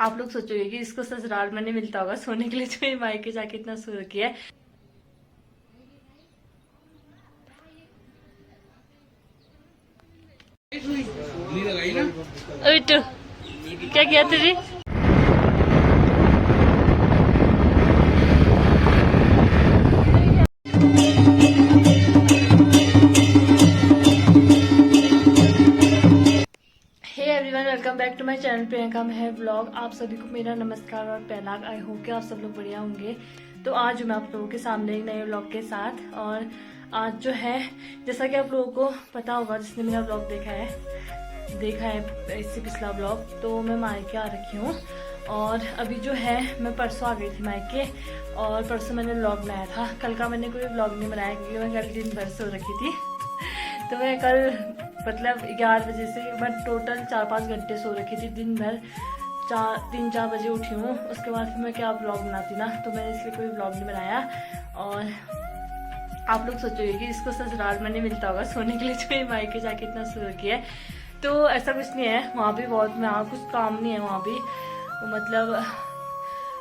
आप लोग सोचोगे कि इसको ससुराल में नहीं मिलता होगा सोने के लिए, जो ये मायके जाके इतना सो रखी है। उठ, क्या किया तुझे? Welcome back to my channel Priyanka Mehar vlog. आप सभी को मेरा नमस्कार और पहला। आई होप कि आप सब लोग बढ़िया होंगे। तो आज मैं आप लोगों के सामने एक नए व्लॉग के साथ, और आज जो है जैसा कि आप लोगों को पता होगा, जिसने मेरा व्लॉग देखा है इससे पिछला व्लॉग, तो मैं मायके आ रखी हूँ। और अभी जो है मैं परसों आ गई थी मायके, और परसों मैंने व्लॉग बनाया था। कल का मैंने कोई व्लॉग नहीं बनाया क्योंकि मैं कल दिन भर सो रखी थी। तो मैं कल मतलब 11 बजे से मैं टोटल 4-5 घंटे सो रखी थी दिन भर। 3-4 बजे उठी हूँ। उसके बाद फिर मैं क्या व्लॉग बनाती ना, तो मैंने इसलिए कोई व्लॉग नहीं बनाया। और आप लोग सोचोगे कि इसको ससुराल में नहीं मिलता होगा सोने के लिए, जो ये मायके जाके इतना सो रखी है। तो ऐसा कुछ नहीं है, वहाँ भी बहुत वहाँ कुछ काम नहीं है। वहाँ भी मतलब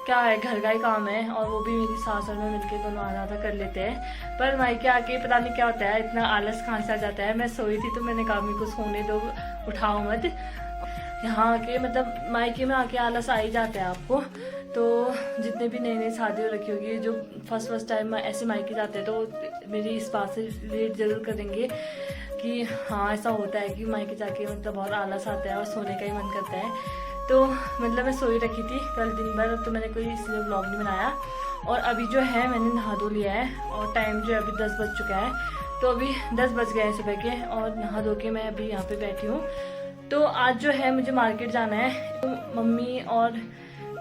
क्या है, घर का ही काम है, और वो भी मेरी सास और मैं मिलके दोनों आधा आधा कर लेते हैं। पर मायके आके पता नहीं क्या होता है, इतना आलस कहाँ से आ जाता है। मैं सोई थी तो मैंने कहा मेरे को सोने दो, उठाओ मत। यहाँ आके मतलब मायके में आके आलस आ ही जाता है आपको। तो जितने भी नई नई शादी हो रखी होगी, जो फर्स्ट टाइम ऐसे मायके जाते हैं, तो मेरी इस बात से रिलेट जरूर करेंगे कि हाँ ऐसा होता है कि मायके जाके मतलब बहुत आलस आता है और सोने का ही मन करता है। तो मतलब मैं सोई रखी थी कल दिन भर, तो मैंने कोई इसलिए व्लॉग नहीं बनाया। और अभी जो है मैंने नहा धो लिया है, और टाइम जो है अभी 10 बज चुका है। तो अभी 10 बज गए हैं सुबह के, और नहा धो के मैं अभी यहाँ पे बैठी हूँ। तो आज जो है मुझे मार्केट जाना है। तो मम्मी और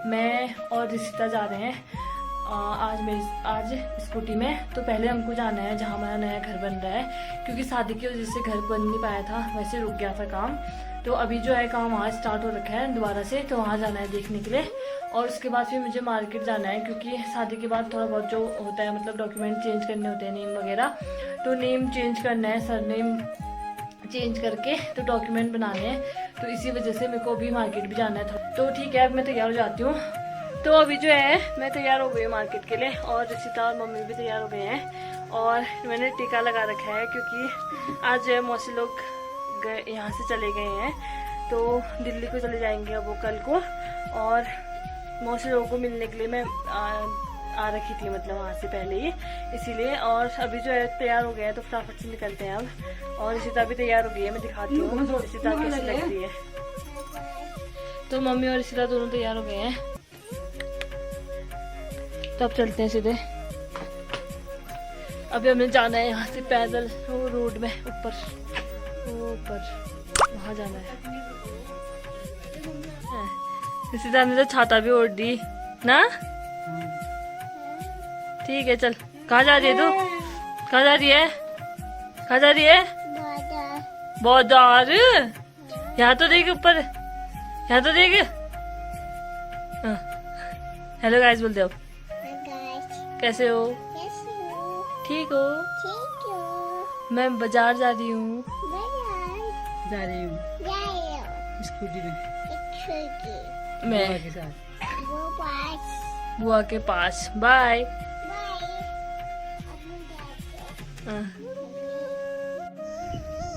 मैं और रिश्ता जा रहे हैं आज स्कूटी में। तो पहले हमको जाना है जहाँ हमारा नया घर बन रहा है, क्योंकि शादी की वजह से घर बन नहीं पाया था, वैसे रुक गया था काम। तो अभी जो है काम वहाँ स्टार्ट हो रखा है दोबारा से, तो वहाँ जाना है देखने के लिए। और उसके बाद फिर मुझे मार्केट जाना है, क्योंकि शादी के बाद थोड़ा बहुत जो होता है मतलब डॉक्यूमेंट चेंज करने होते हैं, नेम वगैरह। तो नेम चेंज करना है, सरनेम चेंज करके तो डॉक्यूमेंट बनाने हैं। तो इसी वजह से मेरे को अभी मार्केट भी जाना है। तो ठीक है, अब मैं तैयार हो जाती हूँ। तो अभी जो है मैं तैयार हो गई हूँ मार्केट के लिए, और रिशिता और मम्मी भी तैयार हो गए हैं। और मैंने टीका लगा रखा है, क्योंकि आज जो है मौसी लोग यहाँ से चले गए हैं, तो दिल्ली को चले जाएंगे अब वो कल को। और मौसी लोगों को मिलने के लिए मैं आ रखी थी, मतलब वहाँ से पहले ही, इसीलिए। और अभी जो है तैयार हो गया है, तो फटाफट से निकलते हैं अब। और रिशिता भी तैयार हो गई है, मैं दिखाती हूँ रिशिता कैसी लग रही है। तो मम्मी और रिशिता दोनों तैयार हो गए हैं, तो अब चलते हैं सीधे। अभी हमें जाना है यहाँ से पैदल, वो रोड में ऊपर वहाँ जाना है। रिशिता ने तो छाता भी ओढ़ दी ना। ठीक है चल। कहाँ जा रही है तू? कहाँ जा रही है? कहाँ जा रही है? बाजार। यहाँ तो देख ऊपर, यहाँ तो देख। हेलो गाइस बोल दो। कैसे हो? ठीक हो? मैं बाजार जा रही हूँ। स्कूटी में मैं बुआ के पास। बाय।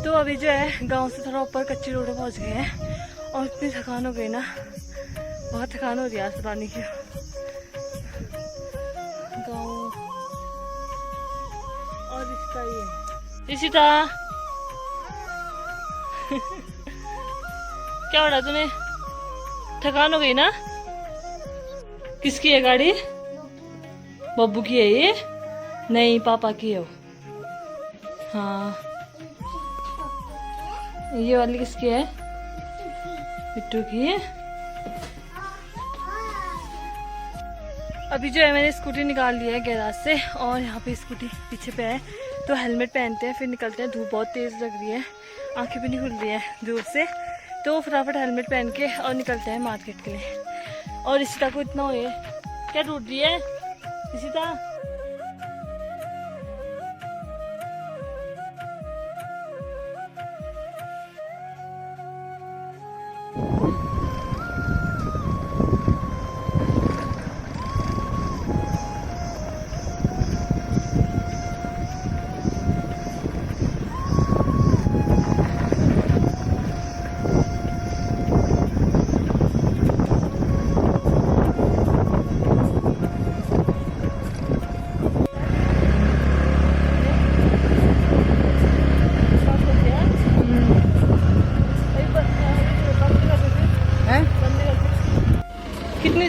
तो अभी जो है गांव से थोड़ा ऊपर कच्ची रोड पहुंच गए हैं, और इतनी थकान हो गई ना, बहुत थकान हो रही है आज, पता नहीं क्यों। गाँव और रिश्ता ही है। रिशिता क्या हो रहा तूने? थकान हो गई ना? किसकी है गाड़ी? बब्बू की है ये? नहीं, पापा की है वो। हाँ, ये वाली किसकी है? बिट्टू की है। अभी जो है मैंने स्कूटी निकाल लिया है गैराज से, और यहाँ पे स्कूटी पीछे पे है। तो हेलमेट पहनते हैं, फिर निकलते हैं। धूप बहुत तेज़ लग रही है, आंखें भी नहीं खुल रही है धूप से। तो फटाफट हेलमेट पहन के और निकलते हैं मार्केट के लिए। और रिशिता को इतना हो क्या टूट रही है रिशिता? कितनी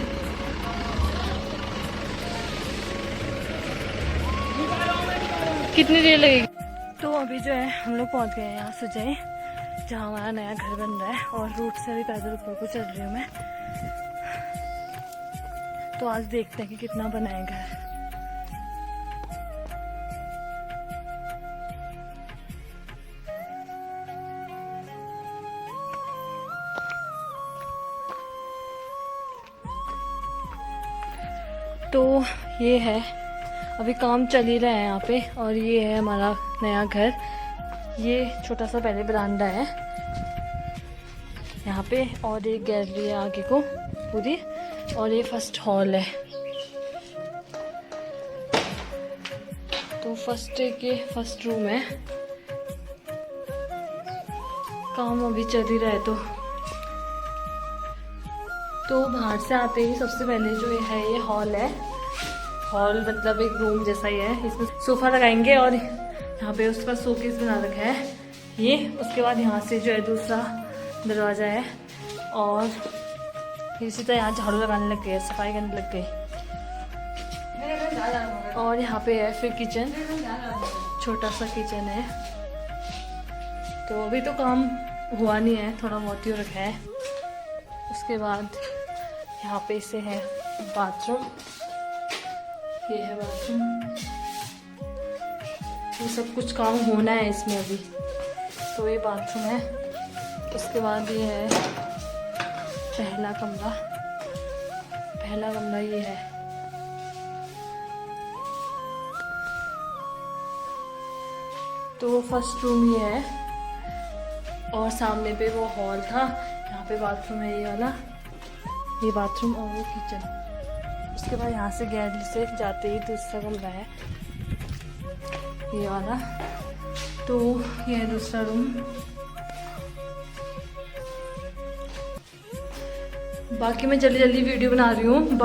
कितनी देर लगेगी? तो अभी जो है हम लोग पहुंच गए हैं यहाँ सुजय, जहाँ हमारा नया घर बन रहा है, और रूट से अभी पैदल ऊपर को चल रही हूँ मैं। तो आज देखते हैं कि कितना बना है घर। तो ये है, अभी काम चल ही रहा है यहाँ पे, और ये है हमारा नया घर। ये छोटा सा पहले बरामदा है यहाँ पे, और एक गैलरी है आगे को पूरी, और ये फर्स्ट हॉल है। तो फर्स्ट रूम है। काम अभी चल ही रहा है। तो बाहर से आते ही सबसे पहले जो है ये हॉल है। हॉल मतलब एक रूम जैसा ही है। इसमें सोफा लगाएंगे, और यहाँ पे उसका शोकेस बना रखा है ये। उसके बाद यहाँ से जो है दूसरा दरवाजा है, और इसी तरह यहाँ झाड़ू लगाने लग गए, सफाई करने लग गए। और यहाँ पे है फिर किचन, छोटा सा किचन है। तो अभी तो काम हुआ नहीं है, थोड़ा बहुत ही रखा है। उसके बाद यहाँ पे से है बाथरूम, ये है बाथरूम। ये सब कुछ काम होना है इसमें अभी। तो ये बाथरूम है। उसके बाद ये है पहला कमरा ये है। तो फर्स्ट रूम ये है, और सामने पे वो हॉल था। यहाँ पे बाथरूम है ये वाला, ये बाथरूम और वो किचन। उसके बाद यहाँ से गैलरी से जाते ही दूसरा कमरा है ये वाला। तो ये है दूसरा रूम। बाकी मैं जल्दी जल्दी वीडियो बना रही हूँ,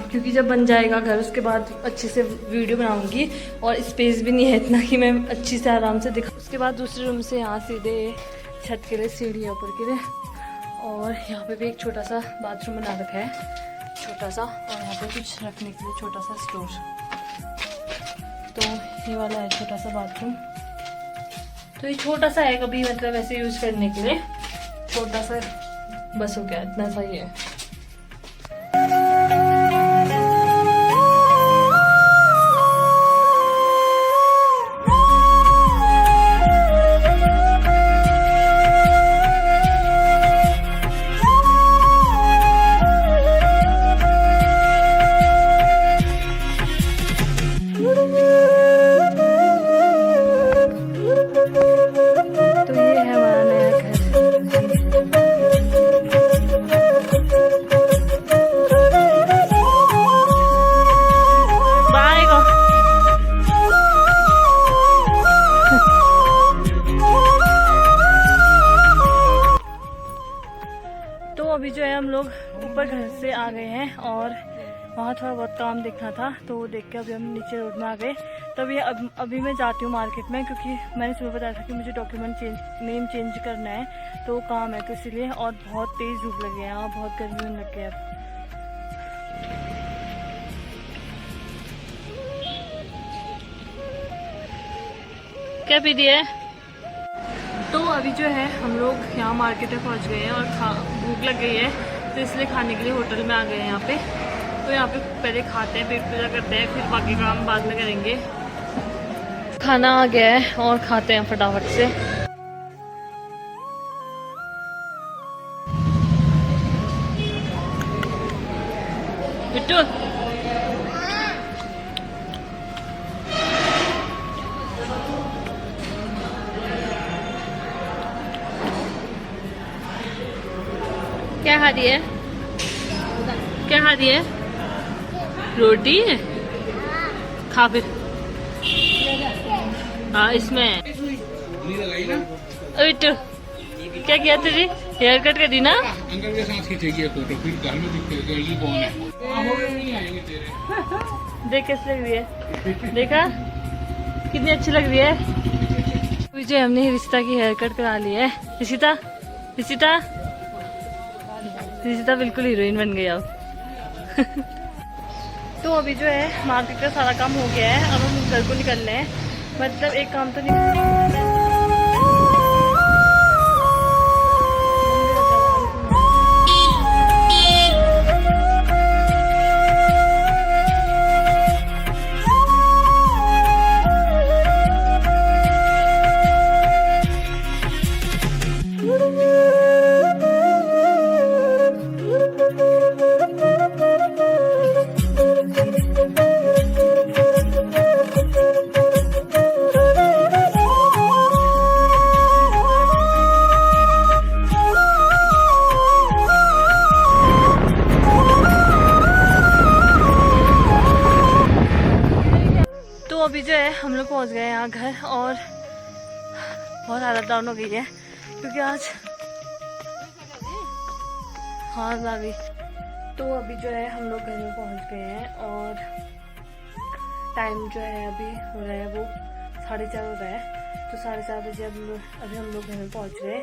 क्योंकि जब बन जाएगा घर उसके बाद अच्छे से वीडियो बनाऊंगी, और स्पेस भी नहीं है इतना कि मैं अच्छी से आराम से दिखा। उसके बाद दूसरे रूम से यहाँ सीधे छत के लिए सीढ़ी है ऊपर के लिए, और यहाँ पे भी एक छोटा सा बाथरूम बना रखा है, छोटा सा, और यहाँ पे कुछ रखने के लिए छोटा सा स्टोर। तो ये वाला है छोटा सा बाथरूम। तो ये छोटा सा है, कभी मतलब ऐसे यूज करने के लिए छोटा सा बस हो गया, इतना सा ही है। अभी जो है हम लोग ऊपर घर से आ गए हैं, और वहाँ थोड़ा बहुत काम देखना था, तो वो देख के अभी हम नीचे रोड में आ गए। तो अभी मैं जाती हूँ मार्केट में, क्योंकि मैंने सुबह बताया था कि मुझे डॉक्यूमेंट नेम चेंज करना है, तो वो काम है, तो इसीलिए। और बहुत तेज़ धूप लगी है और बहुत गर्मी होने लग गई है अब। क्या पी दिए? तो अभी जो है हम लोग यहाँ मार्केट में पहुँच गए हैं, और भूख लग गई है, तो इसलिए खाने के लिए होटल में आ गए हैं यहाँ पे। तो यहाँ पे पहले खाते हैं, पेट पूजा करते हैं, फिर बाकी काम बाद में करेंगे। खाना आ गया है और खाते हैं फटाफट से। बिट्टू क्या खा रही है? क्या खा रही है? रोटी है? खा फिर। हाँ इसमें क्या किया तेरी? हेयर कट कर दी ना? अंकल के साथ खींचेगी फोटो, फिर घर में दिखेगा ये कौन है। नहीं आएंगे तेरे। देख कैसी लग रही है, देखा कितनी अच्छी लग रही है। मुझे हमने रिश्ता की हेयर कट करा ली है। रिशिता रिशिता रिशिता बिल्कुल हीरोइन बन गई अब। तो अभी जो है मार्केट का सारा काम हो गया है, अब हम घर को निकलने हैं। मतलब एक काम तो निकल। अभी जो है हम लोग पहुंच गए यहाँ घर और बहुत हालत डाउन हो गई है क्योंकि आज हाँ आ गई। तो अभी जो है हम लोग घर में पहुंच गए हैं और टाइम जो है अभी हो रहा है वो 4:30 हो रहा है। तो 4:30 बजे अभी हम लोग घर में पहुंच गए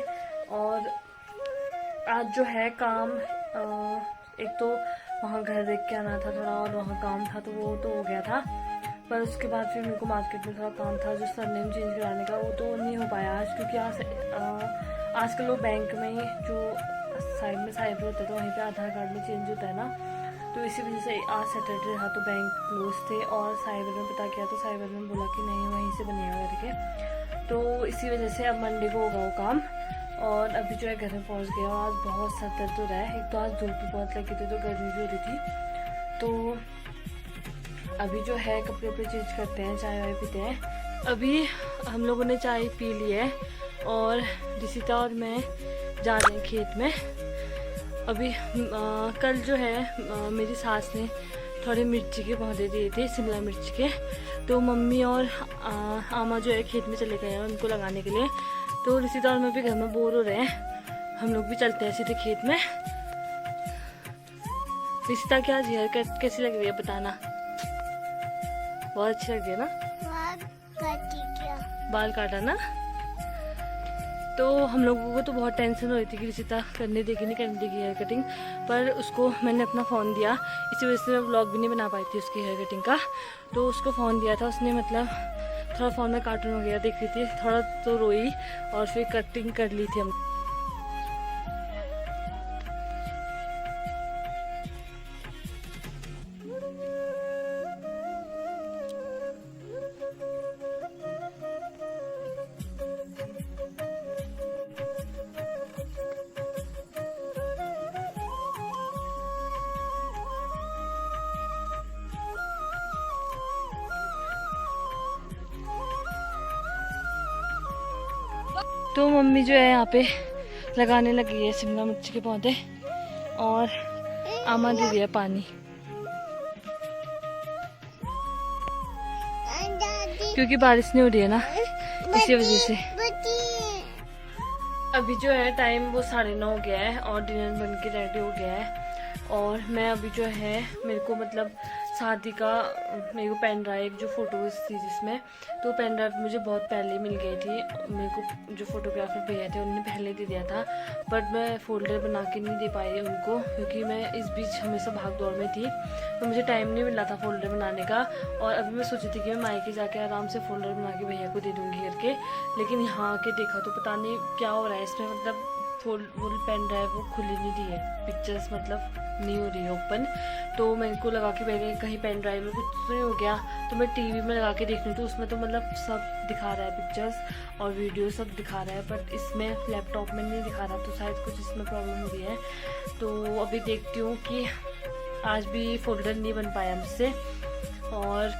और आज जो है काम एक तो वहाँ घर देख के आना था थोड़ा और वहाँ काम था तो वो तो हो गया था, पर उसके बाद फिर मेरे को मार्केट में थोड़ा काम था जो सरनेम चेंज कराने का, वो तो नहीं हो पाया आज क्योंकि आजकल लोग बैंक में जो साइड में साइबर होता है तो वहीं पे आधार कार्ड में चेंज होता है ना, तो इसी वजह से आज सैटरडे था तो बैंक क्लोज थे और साइबर में पता किया तो साइबर में बोला कि नहीं वहीं से बनेगा करके, तो इसी वजह से अब मंडे को होगा वो काम। और अभी जो है घर में पहुँच गया और आज बहुत सर दर्द हो रहा है। एक तो आज धूप भी बहुत लगी थी तो गर्मी भी हो रही थी, तो अभी जो है कपड़े वपड़े चेंज करते हैं, चाय वाय पीते हैं। अभी हम लोगों ने चाय पी ली है और रिसिता और मैं जा रहे हैं खेत में। अभी कल जो है मेरी सास ने थोड़े मिर्ची के पौधे दिए थे, शिमला मिर्च के, तो मम्मी और आमा जो है खेत में चले गए हैं उनको लगाने के लिए। तो रिसिता और मैं भी घर में बोर हो रहे हैं, हम लोग भी चलते हैं सीधे खेत में। रिसिता क्या जी हेयर कट कैसी लग रही है बताना? बहुत अच्छी लग रही है ना? बाल काटा ना? तो हम लोगों को तो बहुत टेंशन हो रही थी कि रिसिता करने देगी नहीं करने देगी हेयर कटिंग, पर उसको मैंने अपना फ़ोन दिया, इसी वजह से मैं व्लॉग भी नहीं बना पाई थी उसकी हेयर कटिंग का। तो उसको फ़ोन दिया था, उसने मतलब थोड़ा फ़ोन में कार्टून वगैरह देख रही थी, थोड़ा तो रोई और फिर कटिंग कर ली थी हम। तो मम्मी जो है यहाँ पे लगाने लगी है शिमला मिर्च के पौधे और आमा दे दिया पानी, क्योंकि बारिश नहीं हो रही है ना इसी वजह से। अभी जो है टाइम वो 9:30 हो गया है और डिनर बन के रेडी हो गया है और मैं अभी जो है मेरे को मतलब शादी का मेरे को पेन ड्राइव जो फ़ोटोज़ थी जिसमें, तो पेन ड्राइव मुझे बहुत पहले मिल गई थी। मेरे को जो फोटोग्राफर भैया थे उन्होंने पहले दे दिया था, बट मैं फ़ोल्डर बना के नहीं दे पाई उनको क्योंकि मैं इस बीच हमेशा भाग दौड़ में थी तो मुझे टाइम नहीं मिल रहा था फ़ोल्डर बनाने का। और अभी मैं सोची थी कि मैं मायके जाके आराम से फ़ोल्डर बना के भैया को दे दूँगी करके, लेकिन यहाँ आके देखा तो पता नहीं क्या हो रहा है इसमें, मतलब वो पेन ड्राइव वो खुली नहीं रही है, पिक्चर्स मतलब नहीं हो रही है ओपन। तो मेरे को लगा कि मैंने कहीं पेन ड्राइव में कुछ नहीं हो गया, तो मैं टीवी में लगा के देख रही थी, उसमें तो मतलब सब दिखा रहा है, पिक्चर्स और वीडियो सब दिखा रहा है, बट इसमें लैपटॉप में नहीं दिखा रहा, तो शायद कुछ इसमें प्रॉब्लम हो रही है। तो अभी देखती हूँ कि आज भी फोल्डर नहीं बन पाया मुझसे। और